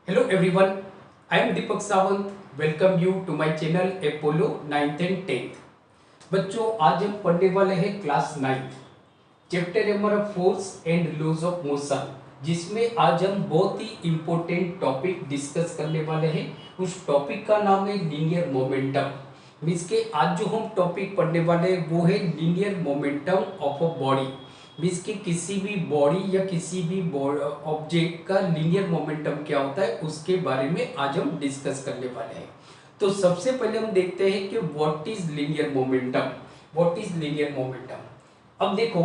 Hello everyone, I am Deepak Sawant. Welcome you to my channel Apollo 9th and 10th. बच्चों आज हम पढ़ने वाले हैं class 9th chapter number force and laws of motion, जिसमें आज हम बहुत ही इम्पोर्टेंट टॉपिक डिस्कस करने वाले हैं। उस टॉपिक का नाम है लीनियर मोमेंटम। मीन्स के आज जो हम टॉपिक पढ़ने वाले हैं वो है linear momentum of a body. Means कि किसी भी बॉडी या किसी भी ऑब्जेक्ट का लीनियर मोमेंटम क्या होता है उसके बारे में आज हम डिस्कस करने वाले हैं। तो सबसे पहले हम देखते हैं कि what is linear momentum. What is linear momentum. अब देखो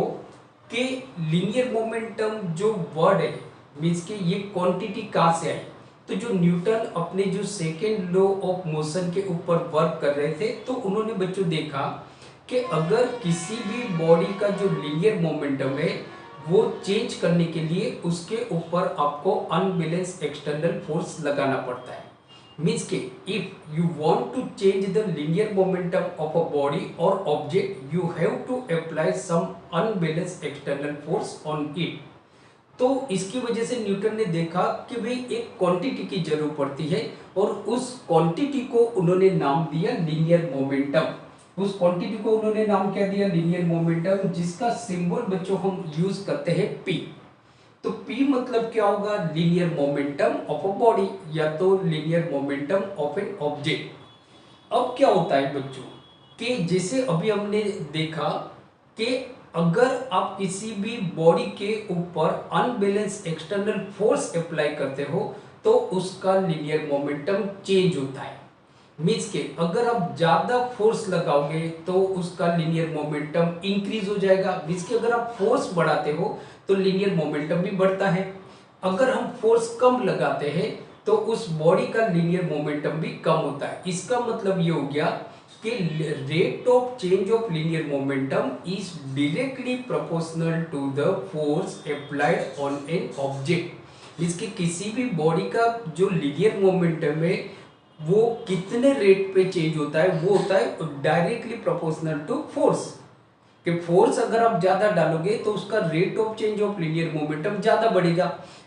कि लीनियर मोमेंटम जो वर्ड है मीन्स कि ये क्वांटिटी कहाँ से आई। तो जो न्यूटन अपने जो सेकेंड लॉ ऑफ मोशन के ऊपर वर्क कर रहे थे तो उन्होंने बच्चों देखा कि अगर किसी भी बॉडी का जो लीनियर मोमेंटम है वो चेंज करने के लिए उसके ऊपर आपको अनबैलेंस एक्सटर्नल फोर्स लगाना पड़ता है। मीन्स के if you want to change the linear momentum of a body और object you have to apply some unbalance external force on it. तो इसकी वजह से न्यूटन ने देखा कि भाई एक क्वांटिटी की जरूरत पड़ती है और उस क्वांटिटी को उन्होंने नाम दिया लीनियर मोमेंटम। उस क्वांटिटी को उन्होंने नाम क्या दिया, लीनियर मोमेंटम, जिसका सिंबल बच्चों हम यूज करते हैं पी। तो पी मतलब क्या होगा, linear momentum of a body या तो linear momentum of an object. अब क्या होता है बच्चों कि जैसे अभी हमने देखा कि अगर आप किसी भी बॉडी के ऊपर अनबैलेंस एक्सटर्नल फोर्स अप्लाई करते हो तो उसका लीनियर मोमेंटम चेंज होता है। मीन्स के अगर आप ज्यादा फोर्स लगाओगे तो उसका लीनियर मोमेंटम इंक्रीज हो जाएगा। मीन्स के अगर आप फोर्स बढ़ाते हो तो लीनियर मोमेंटम भी बढ़ता है। अगर हम फोर्स कम लगाते हैं तो उस बॉडी का लीनियर मोमेंटम भी कम होता है। इसका मतलब ये हो गया कि rate of change of linear momentum is directly proportional to the force applied on an object. इसके किसी भी बॉडी का जो लीनियर मोमेंटम है वो कितने रेट पे चेंज होता है, वो होता है डायरेक्टली प्रोपोर्शनल टू फोर्स। कि फोर्स अगर आप ज्यादा डालोगे तो उसका rate of change of linear momentum ज्यादा बढ़ेगा।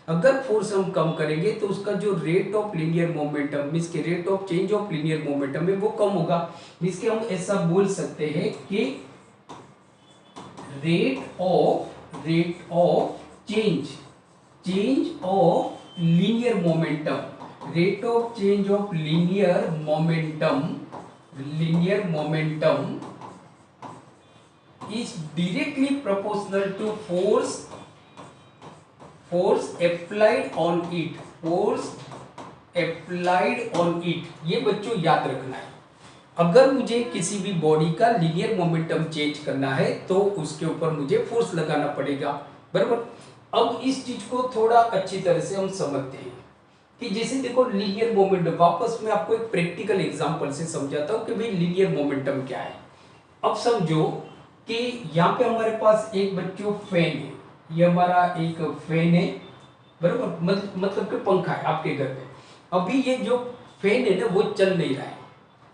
अगर फोर्स हम कम करेंगे तो उसका जो rate of linear momentum means के rate of change of linear momentum है वो कम होगा। मीन्स के हम ऐसा बोल सकते हैं कि rate of change of linear momentum, rate of change of linear momentum is directly proportional to force applied on it, ये बच्चों याद रखना है। अगर मुझे किसी भी बॉडी का लीनियर मोमेंटम चेंज करना है तो उसके ऊपर मुझे फोर्स लगाना पड़ेगा, बराबर। अब इस चीज को थोड़ा अच्छी तरह से हम समझते हैं कि जैसे देखो लीनियर मोमेंटम, वापस मैं आपको एक प्रैक्टिकल एग्जांपल से समझाता हूं कि भाई लीनियर मोमेंटम क्या है। अब समझो कि यहाँ पे हमारे पास एक बच्चों फैन है, ये हमारा एक फैन है, बराबर। मतलब कि पंखा है आपके घर पे। अभी ये जो फैन है ना वो चल नहीं रहा है।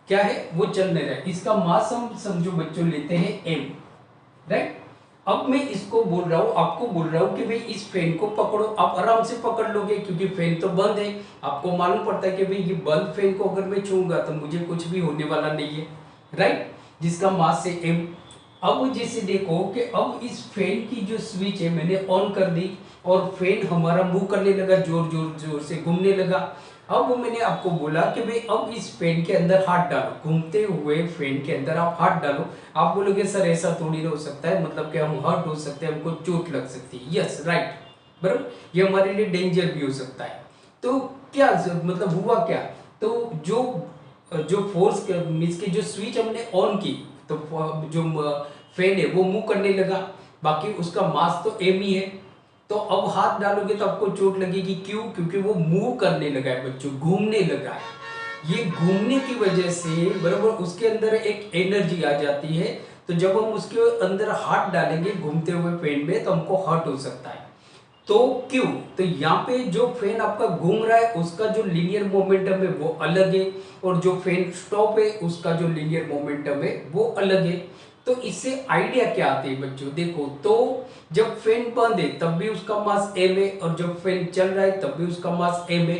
क्या है, वो चल नहीं रहा है। इसका मास हम समझो बच्चों लेते हैं m, राइट। अब मैं इसको बोल रहा हूँ, आपको बोल रहा हूँ कि भाई इस फैन को पकड़ो। आप आराम से पकड़ लोगे क्योंकि फैन तो बंद है। आपको मालूम पड़ता है कि भाई ये बंद फैन को अगर मैं छूंगा तो मुझे कुछ भी होने वाला नहीं है, राइट, जिसका मास है m। अब जैसे देखो कि अब इस फैन की जो स्विच है मैंने ऑन कर दी और फैन हमारा मूव करने लगा, जोर से घूमने लगा। अब मैंने आपको बोला कि भाई अब इस फैन के अंदर हाथ डालो, घूमते हुए फैन के अंदर आप हाथ डालो। आप बोलोगे सर ऐसा थोड़ी ना हो सकता है, मतलब कि हम हर्ट हो सकते हैं, हमको चोट लग सकती है। यस, राइट, बराबर, ये हमारे लिए डेंजर भी हो सकता है। तो क्या मतलब हुआ क्या, तो जो फोर्स मीन्स की जो स्विच हमने ऑन की तो जो फैन है वो मूव करने लगा, बाकी उसका मास तो एम ही है। तो अब हाथ डालोगे तो आपको चोट लगेगी, क्यों, क्योंकि वो मूव करने लगा है बच्चों, घूमने लगा है। ये घूमने की वजह से बराबर उसके अंदर एक एनर्जी आ जाती है। तो जब हम उसके अंदर हाथ डालेंगे घूमते हुए फैन में तो हमको हर्ट हो सकता है। तो क्यों, तो यहाँ पे जो फैन आपका घूम रहा है उसका जो लीनियर मोमेंटम है वो अलग है और जो फैन स्टॉप है उसका जो लीनियर मोमेंटम है वो अलग है। तो इससे आइडिया क्या आती है बच्चों, देखो तो जब फैन बंद है तब भी उसका मास एम है और जब फैन चल रहा है तब भी उसका मास एम है।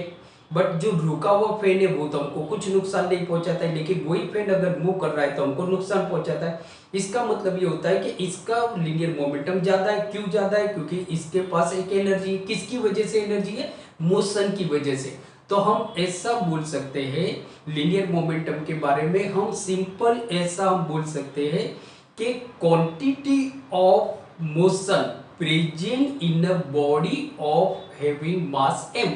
बट जो रुका हुआ फैन है वो तो हमको कुछ नुकसान नहीं पहुंचाता है, लेकिन वही फैन अगर मूव कर रहा है तो हमको नुकसान पहुंचाता है। इसका मतलब ये होता है कि इसका लीनियर मोमेंटम ज्यादा है। क्यों ज्यादा है? क्योंकि इसके पास एक एनर्जी है। किसकी वजह से एनर्जी है? मोशन की वजह से। तो हम ऐसा बोल सकते हैं लीनियर मोमेंटम के बारे में, हम सिंपल ऐसा हम बोल सकते हैं कि quantity of motion present in a body of having mass m।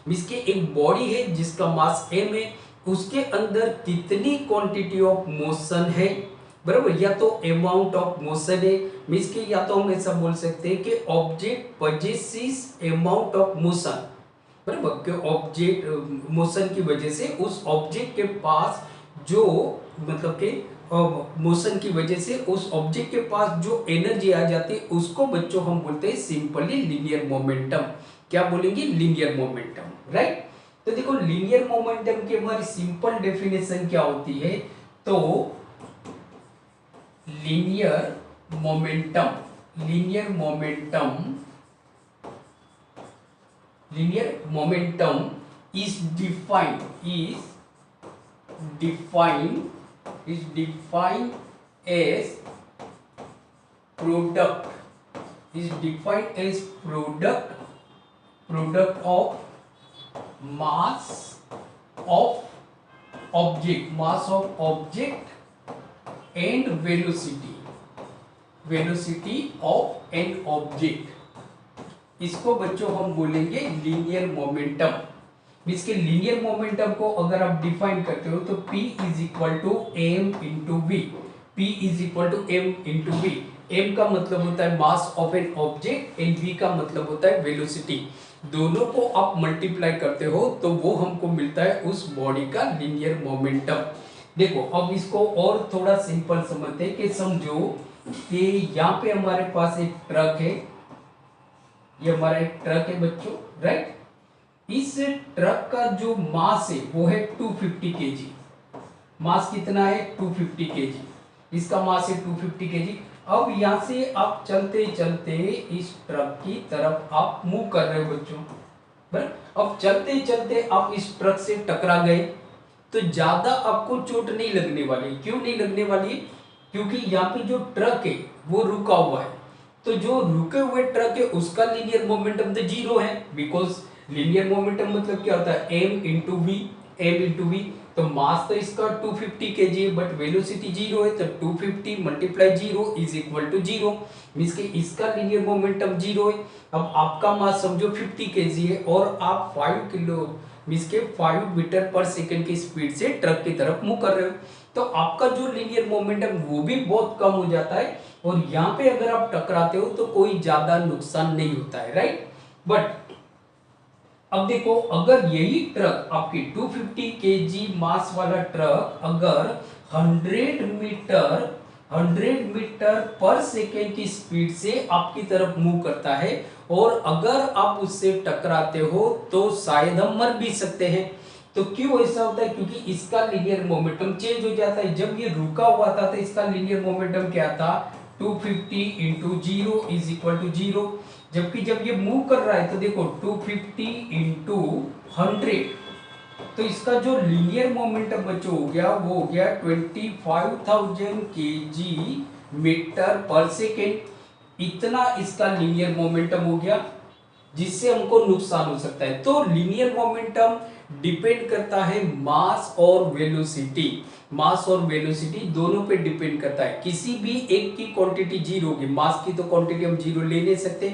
Means के एक बॉडी है जिसका मास m है, उसके अंदर कितनी क्वांटिटी ऑफ मोशन है, बराबर, या तो अमाउंट ऑफ मोशन है। मींस के या तो हम ऐसा बोल सकते हैं कि object possesses amount of motion, बराबर, कि ऑब्जेक्ट मोशन की वजह से उस ऑब्जेक्ट के पास जो मतलब के मोशन की वजह से उस ऑब्जेक्ट के पास जो एनर्जी आ जाती है उसको बच्चों हम बोलते हैं सिंपली लीनियर मोमेंटम। क्या बोलेंगे? Linear momentum, right. तो देखो लीनियर मोमेंटम की हमारी सिंपल डेफिनेशन क्या होती है? तो linear momentum, linear momentum, linear momentum is defined as product of mass of object and velocity of an object। इसको बच्चों हम बोलेंगे लीनियर मोमेंटम। इसके लीनियर मोमेंटम को अगर आप डिफाइन करते हो तो P is equal to m into v. P is equal to m into v. M का मतलब होता है mass of an object and v का मतलब होता है वेलोसिटी। दोनों को आप मल्टीप्लाई करते हो तो वो हमको मिलता है उस बॉडी का लीनियर मोमेंटम। देखो अब इसको और थोड़ा सिंपल समझते हैं कि समझो कि यहाँ पे हमारे पास एक ट्रक है, ये हमारा एक ट्रक है बच्चों, राइट। इस ट्रक का जो मास है वो है 250 केजी। मास कितना है? 250 केजी। इसका मास है 250 केजी। अब यहां से आप चलते चलते इस ट्रक की तरफ आप मूव कर रहे हो बच्चों, बराबर। अब चलते चलते आप इस ट्रक से टकरा गए तो ज्यादा आपको चोट नहीं लगने वाली। क्यों नहीं लगने वाली? क्योंकि यहाँ पे जो ट्रक है वो रुका हुआ है। तो जो रुके हुए ट्रक है उसका लीनियर मोमेंटम तो जीरो है, बिकॉज लीनियर मोमेंटम मतलब क्या होता है? M into v, m into v. तो मास तो इसका 250 केजी है बट वेलोसिटी जीरो है, तो 250 multiply zero is equal to zero. Means के इसका लीनियर मोमेंटम जीरो है। अब आपका मास समझो 50 केजी है और आप 5 किलो मींस के 5 मीटर पर सेकंड की स्पीड से ट्रक की तरफ मूव कर रहे हो, तो आपका जो लीनियर मोमेंटम वो भी बहुत कम हो जाता है और यहाँ पे अगर आप टकराते हो तो कोई ज्यादा नुकसान नहीं होता है, राइट। बट अब देखो अगर यही ट्रक आपकी 250 केजी मास वाला ट्रक अगर 100 मीटर पर सेकेंड की स्पीड से आपकी तरफ मूव करता है और अगर आप उससे टकराते हो तो शायद हम मर भी सकते हैं। तो क्यों ऐसा होता है? क्योंकि इसका लीनियर मोमेंटम चेंज हो जाता है। जब ये रुका हुआ था तो इसका लीनियर मोमेंटम क्या था? 250 into zero is equal to zero. जबकि जब ये मूव कर रहा है तो देखो 250 इंटू 100, तो इसका जो लीनियर मोमेंटम बच्चों हो गया वो हो गया 25,000 केजी मीटर पर सेकेंड। इतना इसका लीनियर मोमेंटम हो गया जिससे हमको नुकसान हो सकता है। तो लीनियर मोमेंटम डिपेंड करता है मास और वेलोसिटी, मास और वेलोसिटी दोनों पे डिपेंड करता है। किसी भी एक की क्वांटिटी जीरो होगी, मास की तो क्वांटिटी हम जीरो ले नहीं सकते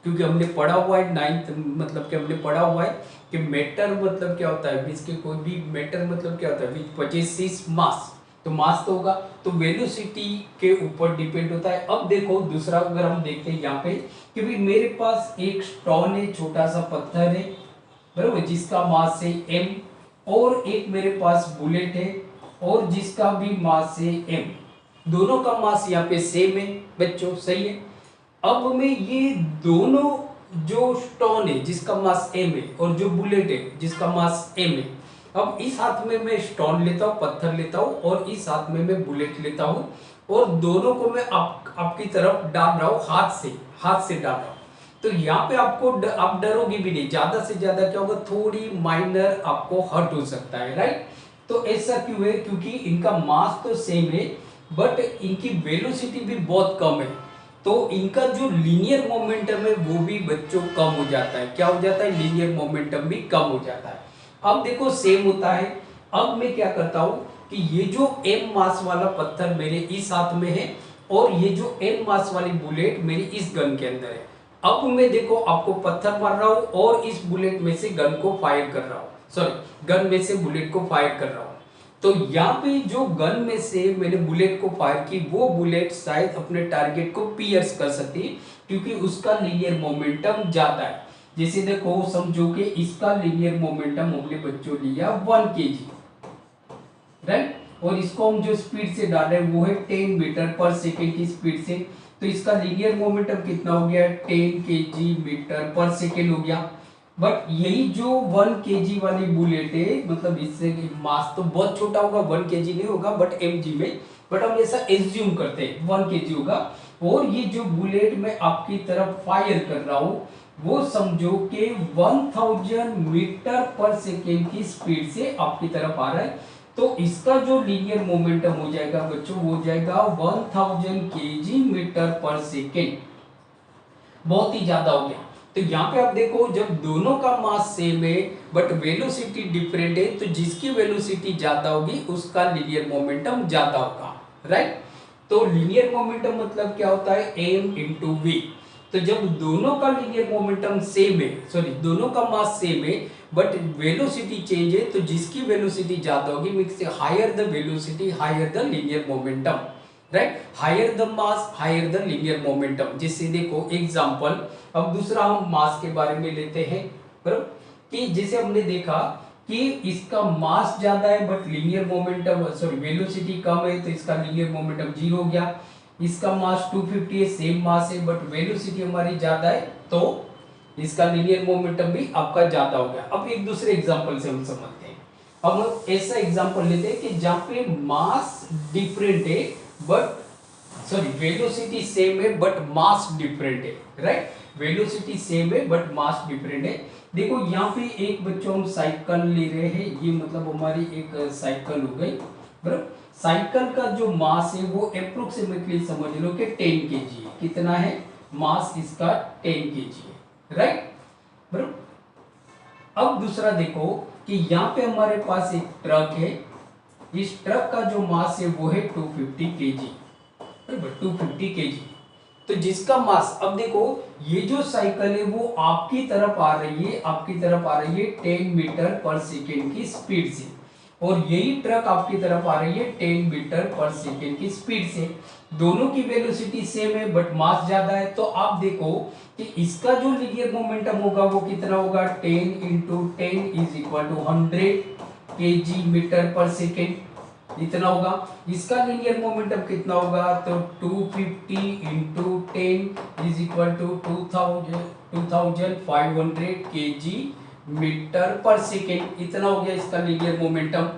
क्योंकि हमने पढ़ा हुआ है 9th मतलब कि हमने पढ़ा हुआ है कि मैटर मतलब क्या होता है, इसके कोई भी मैटर मतलब क्या होता है, विच पजेसिस मास, तो मास तो होगा। तो वेलोसिटी के ऊपर डिपेंड होता है। अब देखो दूसरा अगर हम देखते हैं यहाँ पे कि भाई मेरे पास एक स्टोन है, छोटा सा पत्थर है, बराबर, जिसका मास है m, और एक मेरे पास बुलेट है और जिसका भी मास है m। दोनों का मास यहाँ पे सेम है बच्चों, सही है। अब मैं ये दोनों जो स्टोन है जिसका मास m है और जो बुलेट है जिसका मास m है, अब इस हाथ में मैं स्टोन लेता हूँ, पत्थर लेता हूँ और इस हाथ में मैं बुलेट लेता हूँ और दोनों को मैं आपकी तरफ डाल रहा हूँ, हाथ से डाल रहा हूँ। तो यहाँ पे आपको आप डरोगे भी नहीं, ज्यादा से ज्यादा क्या होगा, थोड़ी माइनर आपको हर्ट हो सकता है, राइट। तो ऐसा क्यों है, क्योंकि इनका मास तो सेम है बट इनकी वेलोसिटी भी बहुत कम है, तो इनका जो लीनियर मोमेंटम है वो भी बच्चों कम हो जाता है। क्या हो जाता है, लीनियर मोमेंटम भी कम हो जाता है। अब देखो सेम होता है, अब मैं क्या करता हूं कि ये जो m मास वाला पत्थर मेरे इस हाथ में है और ये जो m मास वाली बुलेट मेरी इस गन के अंदर है। अब मैं देखो आपको पत्थर मार रहा हूं और इस बुलेट में से गन को फायर कर रहा हूं, सॉरी गन में से बुलेट को फायर कर रहा हूं। तो यहाँ पे जो गन में से मैंने बुलेट को फायर की वो बुलेट शायद अपने टारगेट को पियर्स कर सकती है, क्योंकि उसका लीनियर मोमेंटम ज्यादा है। जैसे देखो समझो कि इसका लीनियर मोमेंटम हमने बच्चों लिया 1 kg, राइट, और इसको हम जो स्पीड से डाल रहे हैं वो है 10 मीटर पर सेकेंड की स्पीड से, तो इसका लीनियर मोमेंटम कितना हो गया, 10 kg मीटर पर सेकेंड हो गया। बट यही जो 1 kg वाली बुलेट है, मतलब इससे मास तो बहुत छोटा होगा, 1 kg नहीं होगा बट mg में, बट हम ऐसा एज्यूम करते हैं 1 kg होगा, और ये जो बुलेट मैं आपकी तरफ फायर कर रहा हूं वो समझो कि 1000 मीटर पर सेकेंड की स्पीड से आपकी तरफ आ रहा है, तो इसका जो लीनियर मोमेंटम हो जाएगा बच्चों वो हो जाएगा 1000 kg मीटर पर सेकेंड, बहुत ही ज्यादा हो गया। तो यहाँ पे आप देखो जब दोनों का मास सेम है बट वेलोसिटी डिफरेंट है, तो जिसकी वेलोसिटी ज्यादा होगी उसका लीनियर मोमेंटम ज्यादा होगा, राइट। तो लीनियर मोमेंटम मतलब क्या होता है, m इंटू वी। तो जब दोनों का लीनियर मोमेंटम सेम है, सॉरी दोनों का मास सेम है बट वेलोसिटी चेंज है, तो जिसकी वेलोसिटी ज्यादा होगी means higher the velocity higher the linear momentum, right, higher the mass higher the linear momentum. जैसे देखो एग्जांपल, अब दूसरा हम मास के बारे में लेते हैं, बराबर, कि जैसे हमने देखा कि इसका मास ज्यादा है but linear momentum sorry velocity कम है, तो इसका लीनियर मोमेंटम 0 हो गया। इसका मास 250 है, सेम मास है बट वेलोसिटी हमारी ज्यादा है, तो इसका लीनियर मोमेंटम भी आपका ज्यादा हो गया। अब एक दूसरे एग्जांपल से हम समझते हैं। अब हम ऐसा एग्जांपल लेते हैं कि जहां पे मास डिफरेंट है बट सॉरी वेलोसिटी सेम है बट मास डिफरेंट है, राइट, वेलोसिटी सेम है बट मास डिफरेंट है। देखो यहाँ पे एक बच्चों हम साइकिल ले रहे हैं, ये मतलब हमारी एक साइकिल हो गई, बराबर। साइकिल का जो मास है वो अप्रोक्सीमेटली समझ लो कि 10 kg है। कितना है मास इसका, 10 kg है, राइट, बराबर। अब दूसरा देखो कि यहाँ पे हमारे पास एक ट्रक है, इस ट्रक का जो मास है वो है 250 kg, 250 kg। तो जिसका मास, अब देखो ये जो साइकिल है वो आपकी तरफ आ रही है, आपकी तरफ आ रही है 10 मीटर पर सेकेंड की स्पीड से, और यही ट्रक आपकी तरफ आ रही है 10 मीटर पर सेकेंड की स्पीड से। दोनों की वेलोसिटी सेम है बट मास ज्यादा है, तो आप देखो कि इसका जो लीनियर मोमेंटम होगा वो कितना होगा, 10 into 10 is equal to 100 kg metre per second, इतना होगा। इसका लीनियर मोमेंटम कितना होगा, तो 250 into 10 is equal to 2500 kg metre per second, इतना हो गया इसका लीनियर मोमेंटम।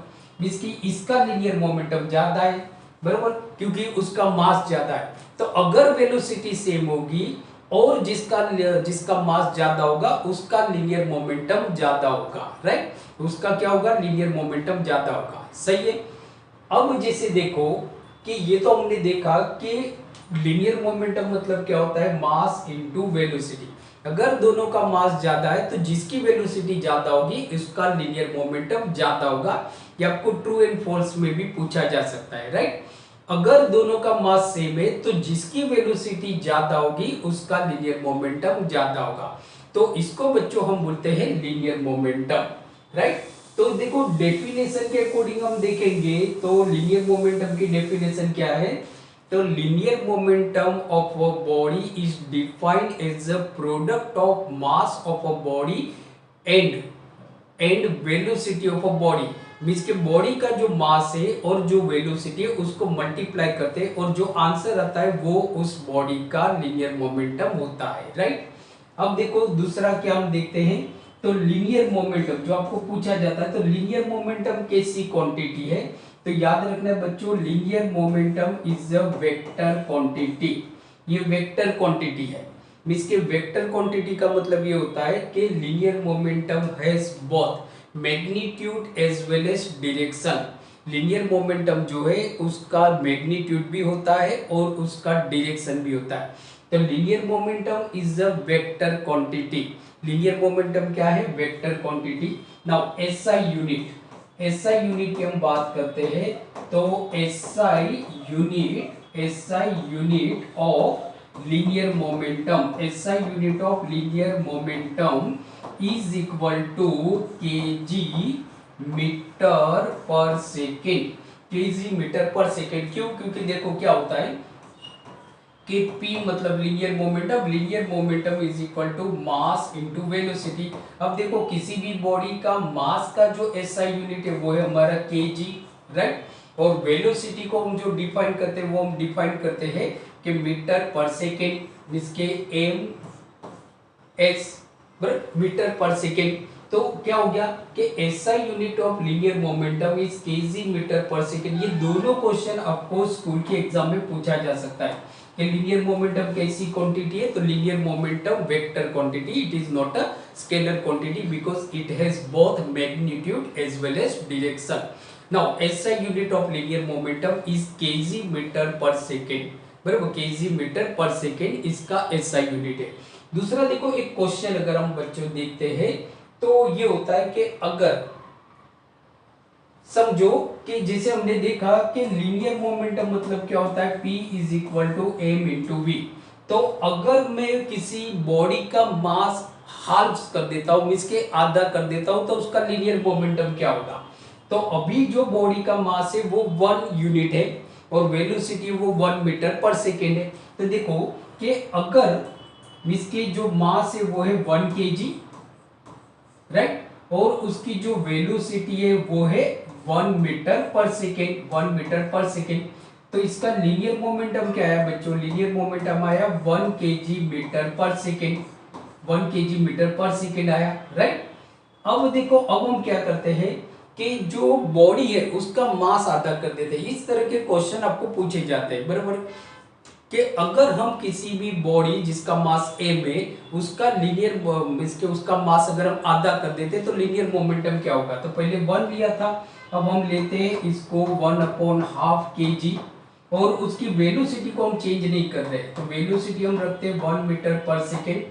इसका लीनियर मोमेंटम ज्यादा है, बराबर, क्योंकि उसका मास ज्यादा है। तो अगर वेलोसिटी सेम होगी और जिसका मास ज्यादा होगा उसका लीनियर मोमेंटम ज्यादा होगा, राइट, उसका क्या होगा, लीनियर मोमेंटम ज्यादा होगा, सही है। अब जैसे देखो कि ये तो हमने देखा कि लीनियर मोमेंटम मतलब क्या होता है, मास इनटू वेलोसिटी। अगर दोनों का मास ज्यादा है तो जिसकी वेलोसिटी ज्यादा होगी उसका लीनियर मोमेंटम ज्यादा होगा। ये आपको ट्रू एंड फॉल्स में भी पूछा जा सकता है, राइट। अगर दोनों का मास सेम है तो जिसकी वेलोसिटी ज्यादा होगी उसका लीनियर मोमेंटम ज्यादा होगा, तो इसको बच्चों हम बोलते हैं लीनियर मोमेंटम, राइट। तो देखो डेफिनेशन के अकॉर्डिंग हम देखेंगे तो लीनियर मोमेंटम की डेफिनेशन क्या है, तो linear momentum of a body is defined as a product of mass of a body and velocity of a body. Means के बॉडी का जो मास है और जो वेलोसिटी है उसको मल्टीप्लाई करते हैं और जो आंसर आता है वो उस बॉडी का लीनियर मोमेंटम होता है, राइट। अब देखो दूसरा क्या हम देखते हैं, तो लीनियर मोमेंटम जो आपको पूछा जाता है, तो लीनियर मोमेंटम कैसी क्वांटिटी है, तो याद रखना बच्चों linear momentum is a vector quantity, ये वेक्टर क्वांटिटी है। मींस के वेक्टर क्वांटिटी का मतलब ये होता है कि linear momentum has both magnitude as well as direction. Linear momentum जो है उसका मैग्नीट्यूड भी होता है और उसका डायरेक्शन भी होता है। तो linear momentum is a vector quantity. Linear momentum क्या है? Vector quantity. Now SI unit, SI unit की हम बात करते हैं तो SI unit of linear momentum, SI unit of linear momentum is equal to kg metre per second. Kg metre per second क्यों? क्योंकि देखो क्या होता है कि P मतलब linear momentum, linear momentum is equal to mass into velocity. अब देखो किसी भी बॉडी का मास का जो एसआई यूनिट है वो है हमारा केजी, राइट। और वेलोसिटी को हम जो डिफाइन करते हैं वो हम डिफाइन करते हैं कि मीटर पर सेकेंड, जिसके m s metre per second. तो क्या हो गया कि SI unit of linear momentum is kg metre per second. ये दोनों क्वेश्चन आपको स्कूल के एग्जाम में पूछा जा सकता है कि लीनियर मोमेंटम कैसी क्वांटिटी है। तो linear momentum vector quantity, it is not a scalar quantity because it has both magnitude as well as direction. Now SI unit of linear momentum is kg metre per second, बराबर, kg metre per second इसका SI unit है। दूसरा देखो एक question अगर हम बच्चों देखते हैं तो ये होता है कि अगर समझो कि जैसे हमने देखा कि लीनियर मोमेंटम मतलब क्या होता है, P is equal to m into v. तो अगर मैं किसी बॉडी का मास हाल्फ कर देता हूं, मींस के आधा कर देता हूं, तो उसका लीनियर मोमेंटम क्या होगा? तो अभी जो बॉडी का मास है वो 1 यूनिट है और वेलोसिटी वो 1 मीटर पर सेकेंड है। तो देखो कि अगर मींस के जो मास है वो है 1 केजी, राइट, और उसकी जो वेलोसिटी है वो है 1 metre per second, 1 metre per second. तो इसका लीनियर मोमेंटम क्या है बच्चों? लीनियर मोमेंटम आया 1 KG metre per second, 1 KG metre per second आया, राइट। अब देखो अब हम क्या करते हैं कि जो बॉडी है उसका मास आधा कर देते हैं। इस तरह के क्वेश्चन आपको पूछे जाते हैं, बराबर, कि अगर हम किसी भी बॉडी जिसका मास m है उसका लीनियर मींस के उसका मास अगर हम आधा कर देते तो लीनियर मोमेंटम क्या होगा? तो पहले 1 लिया था, अब हम लेते हैं इसको 1/2 kg और उसकी वेलोसिटी को हम चेंज नहीं कर रहे, तो वेलोसिटी हम रखते हैं 1 मीटर पर सेकेंड।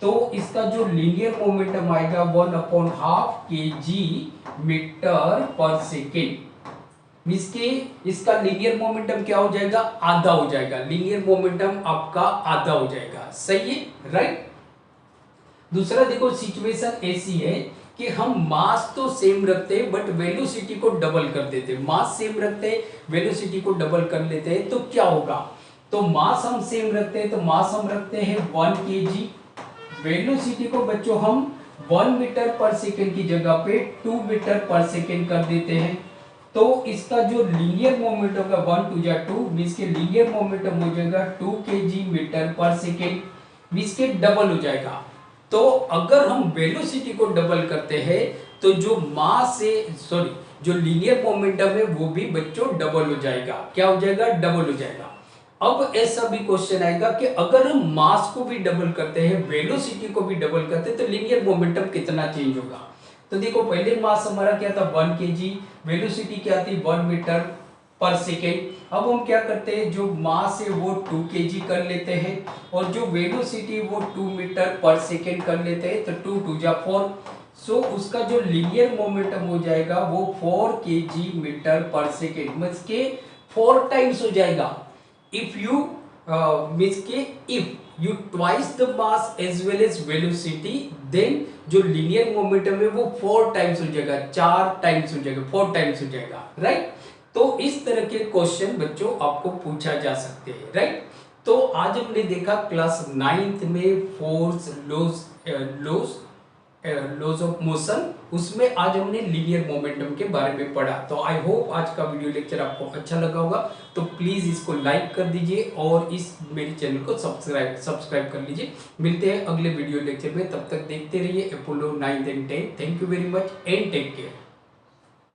तो इसका जो लीनियर मोमेंटम आएगा 1/2 kg मीटर पर सेकेंड। इसके इसका लीनियर मोमेंटम क्या हो जाएगा? आधा हो जाएगा। लीनियर मोमेंटम आपका आधा हो जाएगा, सही है, राइट। दूसरा देखो सिचुएशन ऐसी है कि हम मास तो सेम रखते हैं बट वेलोसिटी को डबल कर देते हैं। मास सेम रखते हैं, वेलोसिटी को डबल कर लेते हैं, तो क्या होगा? तो मास हम सेम रखते हैं, तो मास हम रखते हैं 1 केजी, वेलोसिटी को बच्चों हम 1 मीटर पर सेकेंड की जगह पे 2 मीटर पर सेकेंड कर देते हैं। तो इसका जो लीनियर मोमेंटम होगा 1 2 जा 2, मींस के लीनियर मोमेंटम हो जाएगा 2 KG metre per second, means के डबल हो जाएगा। तो अगर हम वेलोसिटी को डबल करते हैं तो जो मास से सॉरी जो लीनियर मोमेंटम है वो भी बच्चों डबल हो जाएगा। क्या हो जाएगा? डबल हो जाएगा। अब ऐसा भी क्वेश्चन आएगा कि अगर हम मास को भी डबल करते हैं, वेलोसिटी को भी डबल करते हैं, तो लीनियर मोमेंटम कितना चेंज होगा? तो देखो पहले मास हमारा क्या था 1 केजी, वेलोसिटी क्या थी 1 मीटर पर सेकेंड। अब हम क्या करते हैं, जो मास है वो 2 केजी कर लेते हैं और जो वेलोसिटी वो 2 मीटर पर सेकेंड कर लेते हैं, तो 2 2 जा 4। सो उसका जो लीनियर मोमेंटम हो जाएगा वो 4 kg metre per second, means के 4 टाइम्स हो जाएगा। इफ यू मींस के if you twice the mass as well as velocity, then जो लीनियर मोमेंटम है वो 4 टाइम्स हो जाएगा, 4 टाइम्स हो जाएगा, 4 टाइम्स हो जाएगा, राइट। तो इस तरह के क्वेश्चन बच्चों आपको पूछा जा सकते हैं, राइट। तो आज हमने देखा क्लास 9th में फोर्स लॉज ऑफ मोशन, उसमें आज हमने लीनियर मोमेंटम के बारे में पढ़ा। तो आई होप आज का वीडियो लेक्चर आपको अच्छा लगा होगा। तो प्लीज इसको लाइक कर दीजिए और इस मेरे चैनल को सब्सक्राइब कर लीजिए। मिलते हैं अगले वीडियो लेक्चर में, तब तक देखते रहिए Apollo 9 and 10। Thank you very much and take care.